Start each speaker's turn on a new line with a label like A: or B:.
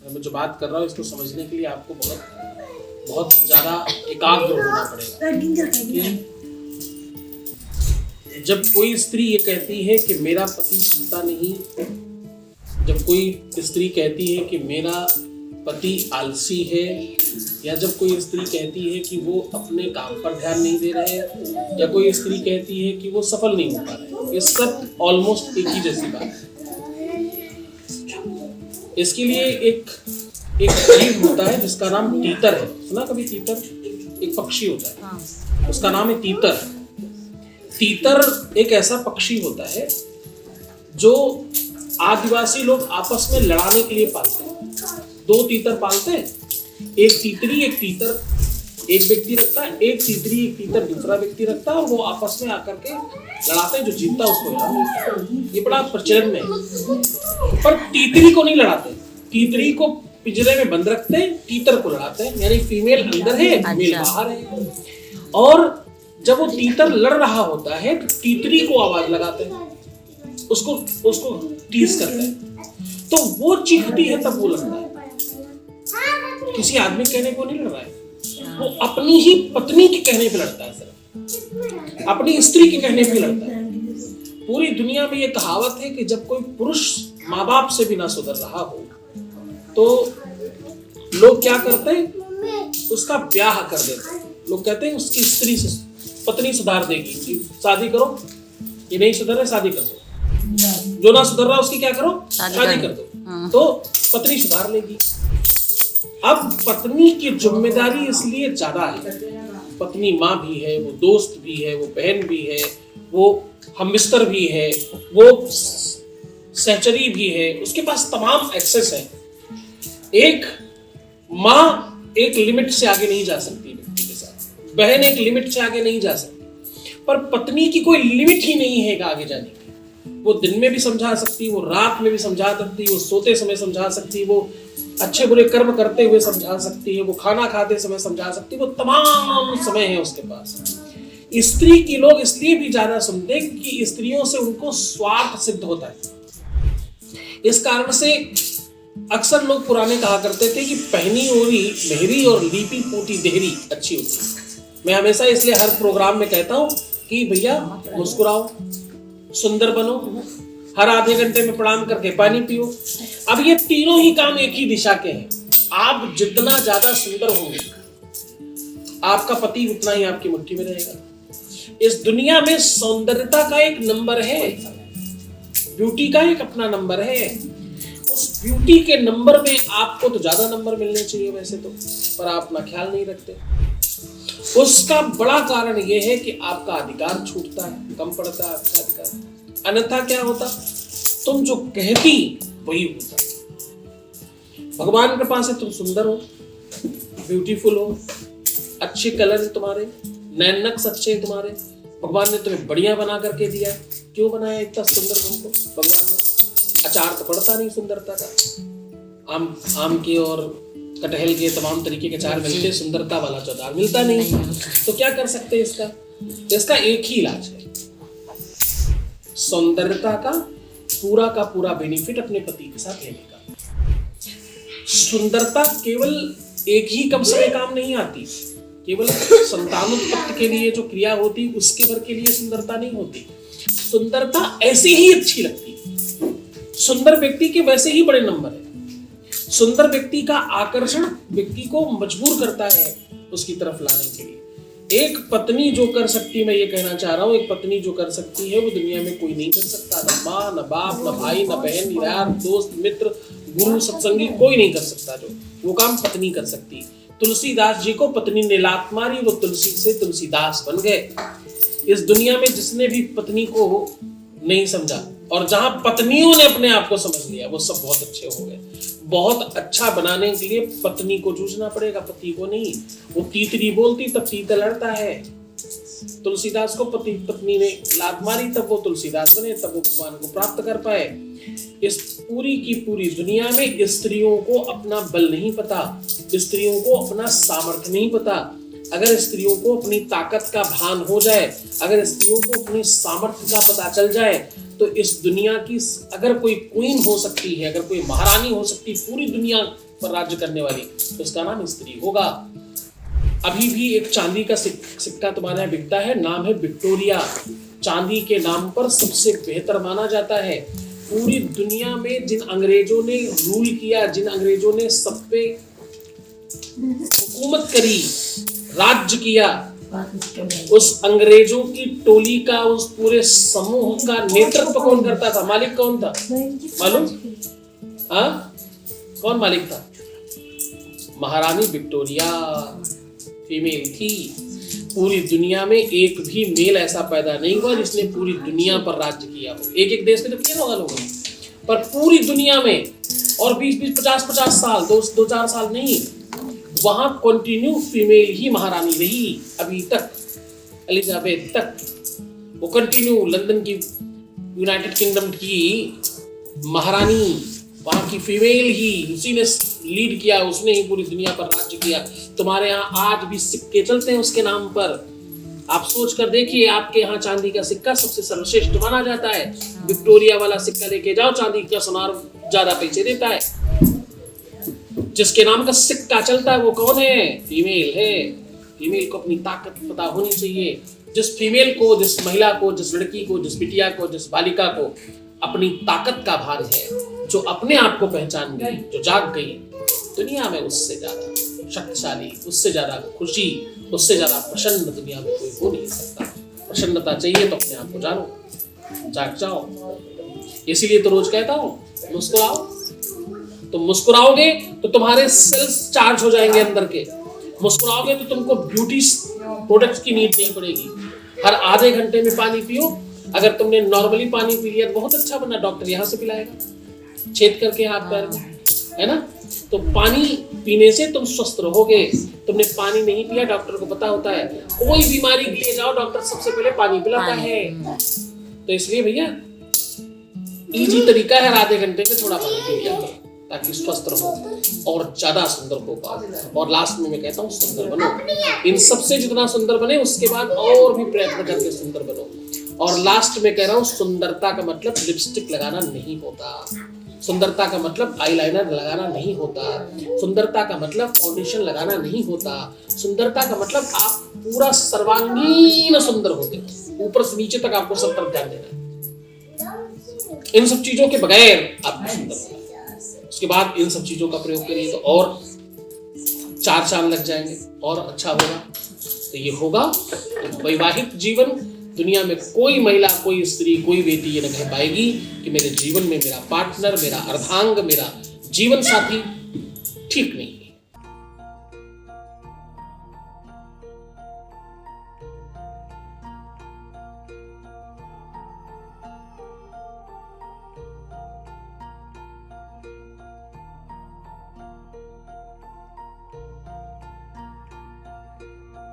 A: मैं जो बात कर रहा हूँ इसको समझने के लिए आपको बहुत ज़्यादा एकाग्र होना पड़ेगा। जब कोई स्त्री ये कहती है कि मेरा पति सुनता नहीं, जब कोई स्त्री कहती है कि मेरा पति आलसी है, या जब कोई स्त्री कहती है कि वो अपने काम पर ध्यान नहीं दे रहे हैं, या कोई स्त्री कहती है कि वो सफल नहीं हो पा रहे, ये सब ऑलमोस्ट एक ही जैसी बात है। इसके लिए एक जीव होता है जिसका नाम तीतर है। सुना कभी तीतर? एक पक्षी होता है, उसका नाम है तीतर। तीतर एक ऐसा पक्षी होता है जो आदिवासी लोग आपस में लड़ाने के लिए पालते हैं। दो तीतर पालते हैं, एक तीतरी एक तीतर एक व्यक्ति रखता है, एक तीतरी एक तीतर दूसरा व्यक्ति रखता है, और वो आपस में आकर के लड़ाते हैं। जो जीतता है उसको इनाम मिलता है। ये बड़ा प्रचलन में है। पर तीतरी को नहीं लड़ाते, तीतरी को पिंजरे में बंद रखते हैं, तीतर को लड़ाते हैं। यानी फीमेल अंदर है, मेल बाहर है। और जब वो तीतर लड़ रहा होता है तो तीतरी को आवाज लगाते हैं, उसको टीज करते हैं, तो वो चीखती है तब वो लड़ता है। किसी आदमी कहने को नहीं लड़ रहा है, वो अपनी ही पत्नी के कहने पे लड़ता है, सिर्फ अपनी स्त्री के कहने पे लड़ता है। पूरी दुनिया में ये कहावत है कि जब कोई पुरुष माँ बाप से भी ना सुधर रहा हो तो लोग क्या करते हैं, उसका ब्याह कर देते हैं। लोग कहते हैं उसकी स्त्री से पत्नी सुधार देगी, शादी करो। ये नहीं सुधर रहा, शादी कर दो। जो ना सुधर रहा उसकी क्या करो, शादी कर दो, तो पत्नी सुधार लेगी। अब पत्नी की जिम्मेदारी इसलिए ज्यादा है। पत्नी माँ भी है, वो दोस्त भी है, वो बहन भी है, वो हमबिस्तर भी है, वो सहचरी भी है, उसके पास तमाम एक्सेस है। एक माँ एक लिमिट से आगे नहीं जा सकती व्यक्ति के साथ, बहन एक लिमिट से आगे नहीं जा सकती, पर पत्नी की कोई लिमिट ही नहीं है आगे जाने की। वो दिन में भी समझा सकती, वो रात में भी समझा सकती, वो सोते समय समझा सकती, वो अच्छे बुरे कर्म करते हुए समझा सकती है, वो खाना खाते समय समझा सकती है, वो तमाम समय है उसके पास। स्त्री की लोग इसलिए भी ज्यादा सुनते हैं क्योंकि स्त्रियों से उनको स्वार्थ सिद्ध होता है। इस कारण से अक्सर लोग पुराने कहा करते थे कि पहनी ओढ़ी मेहरी और लीपी पोती देहरी अच्छी होती है। मैं हमेशा इसलिए हर प्रोग्राम में कहता हूं कि भैया मुस्कुराओ, सुंदर बनो, हर आधे घंटे में प्रणाम करके पानी पियो। अब ये तीनों ही काम एक ही दिशा के हैं। आप जितना ज्यादा सुंदर होंगे, आपका पति उतना ही आपकी मुट्ठी में रहेगा। इस दुनिया में सौंदर्यता का एक नंबर है, ब्यूटी का एक अपना नंबर है। उस ब्यूटी के नंबर में आपको तो ज्यादा नंबर मिलने चाहिए वैसे तो, पर आप अपना ख्याल नहीं रखते। उसका बड़ा कारण यह है कि आपका अधिकार छूटता है, कम पड़ता है आपका अधिकार। अन्यथा क्या होता, तुम जो कहती वही होता। भगवान के पास है, तुम सुंदर हो, ब्यूटीफुल हो, अच्छे कलर है तुम्हारे, नैन नक्श अच्छे हैं तुम्हारे, भगवान ने तुम्हें बढ़िया बना करके दिया। क्यों बनाया इतना सुंदर तुमको भगवान ने? अचार तो पड़ता नहीं सुंदरता का। आम के और कटहल के तमाम तरीके के अचार मिलते, सुंदरता वाला अचार मिलता नहीं। तो क्या कर सकते हैं इसका एक ही इलाज है, सौंदर्यता का पूरा बेनिफिट अपने पति के साथ लेने का। सुंदरता केवल एक ही कम समय काम नहीं आती, केवल संतानोत्पत्ति के लिए जो क्रिया होती उसके भर के लिए सुंदरता नहीं होती। सुंदरता ऐसी ही अच्छी लगती। सुंदर व्यक्ति के वैसे ही बड़े नंबर है। सुंदर व्यक्ति का आकर्षण व्यक्ति को मजबूर करता है उसकी तरफ लाने के लिए। एक पत्नी जो कर सकती, मैं ये कहना चाह रहा हूँ, एक पत्नी जो कर सकती है वो दुनिया में कोई नहीं कर सकता। न माँ, न बाप, न भाई, न बहन, यार, दोस्त, मित्र, गुरु, सत्संगी, कोई नहीं कर सकता। जो वो काम पत्नी कर सकती। तुलसीदास जी को पत्नी ने लात मारी, वो तुलसी से तुलसीदास बन गए। इस दुनिया में जिसने भी पत्नी को नहीं समझा और जहां पत्नियों ने अपने आप को समझ लिया, वो सब बहुत अच्छे हो गए। बहुत अच्छा बनाने के लिए पत्नी को जूझना पड़ेगा, पति को नहीं। वो तीतरी बोलती तब तीतर लड़ता है। तुलसीदास को पत्नी ने लात मारी तब वो तुलसीदास बने, तब वो भगवान को प्राप्त कर पाए। इस पूरी की पूरी दुनिया में स्त्रियों को अपना बल नहीं पता, स्त्रियों को अपना सामर्थ्य नहीं पता। अगर स्त्रियों को अपनी ताकत का भान हो जाए, अगर स्त्रियों को अपनी सामर्थ्य का पता चल जाए, तो इस दुनिया की अगर कोई क्वीन हो सकती है, अगर कोई महारानी हो सकती, पूरी दुनिया पर राज्य करने वाली, तो उसका नाम स्त्री होगा। अभी भी एक चांदी का सिक्का तुम्हारे यहाँ बिकता है, नाम है विक्टोरिया। चांदी के नाम पर सबसे बेहतर माना जाता है। पूरी दुनिया में जिन अंग्रेजों ने रूल किया, जिन अंग्रेजों ने सब पे हुकूमत करी, राज्य किया, उस अंग्रेजों की टोली का, उस पूरे समूह का नेतृत्व कौन करता था? मालिक कौन था मालूम? हाँ, कौन मालिक था? महारानी विक्टोरिया फीमेल थी। पूरी दुनिया में एक भी मेल ऐसा पैदा नहीं हुआ जिसने पूरी दुनिया पर राज्य किया हो। एक एक देश में तो किया होगा लोगों ने, पर पूरी दुनिया में, और 20-20, 50-50 साल, 2-4 साल नहीं, वहां कंटिन्यू फीमेल ही महारानी रही अभी तक, एलिजाबेथ तक। वो कंटिन्यू लंदन की, यूनाइटेड किंगडम की महारानी, वहां की फीमेल ही, उसी ने लीड किया, उसने ही पूरी दुनिया पर राज्य किया। तुम्हारे यहाँ आज भी सिक्के चलते हैं उसके नाम पर। आप सोच कर देखिए, आपके यहाँ चांदी का सिक्का सबसे सर्वश्रेष्ठ माना जाता है। विक्टोरिया वाला सिक्का लेके जाओ, चांदी का सोनार ज्यादा पैसे देता है। जिसके नाम का सिक्का चलता है वो कौन है? फीमेल है। फीमेल को अपनी ताकत पता होनी चाहिए। जिस फीमेल को, जिस महिला को, जिस लड़की को, जिस बिटिया को, जिस बालिका को अपनी ताकत का भान है, जो अपने आप को पहचान गई, जो जाग गई, दुनिया में उससे ज्यादा शक्तिशाली, उससे ज्यादा खुशी, उससे ज्यादा प्रसन्न दुनिया में कोई हो नहीं सकता। प्रसन्नता चाहिए तो अपने आप को जानो, जाग जाओ। इसीलिए तो रोज कहता हूँ, मुस्कुराओ। तुम मुस्कुराओगे तो तुम्हारे सेल्स चार्ज हो जाएंगे अंदर के। मुस्कुराओगे तो तुमको ब्यूटी प्रोडक्ट्स की नीड नहीं पड़ेगी। हर आधे घंटे में पानी पियो। अगर तुमने नॉर्मली पानी पी लिया तो बहुत अच्छा बना, डॉक्टर यहाँ से पिलाएगा छेद करके हाथ पैर में, है ना? तो पानी पीने से तुम स्वस्थ रहोगे। तुमने पानी नहीं पिया, डॉक्टर को पता होता है। कोई बीमारी के लिए जाओ, डॉक्टर सबसे पहले पानी पिलाता है। तो इसलिए भैया इजी तरीका है, आधे घंटे में थोड़ा पानी पी लिया ताकि स्वस्थ रहो और ज्यादा सुंदर हो पाओ। और लास्ट में मैं कहता हूँ, सुंदर बनो। इन सबसे जितना सुंदर बने, उसके बाद और भी प्रयत्न करके सुंदर बनो। और लास्ट में कह रहा हूँ, सुंदरता का मतलब लिपस्टिक लगाना नहीं होता। सुंदरता का मतलब आईलाइनर लगाना नहीं होता। सुंदरता का मतलब फाउंडेशन लगाना नहीं होता। सुंदरता का मतलब आप पूरा सर्वांगीण सुंदर होते हो, ऊपर से नीचे तक आपको सब तरफ ध्यान देना है। इन सब चीजों के बगैर आपको सुंदर होना है। उसके बाद इन सब चीजों का प्रयोग करिए तो और 4 चांद लग जाएंगे और अच्छा होगा। तो ये होगा तो वैवाहिक जीवन, दुनिया में कोई महिला, कोई स्त्री, कोई बेटी ये न कह पाएगी कि मेरे जीवन में मेरा पार्टनर, मेरा अर्धांग, मेरा जीवन साथी ठीक नहीं है।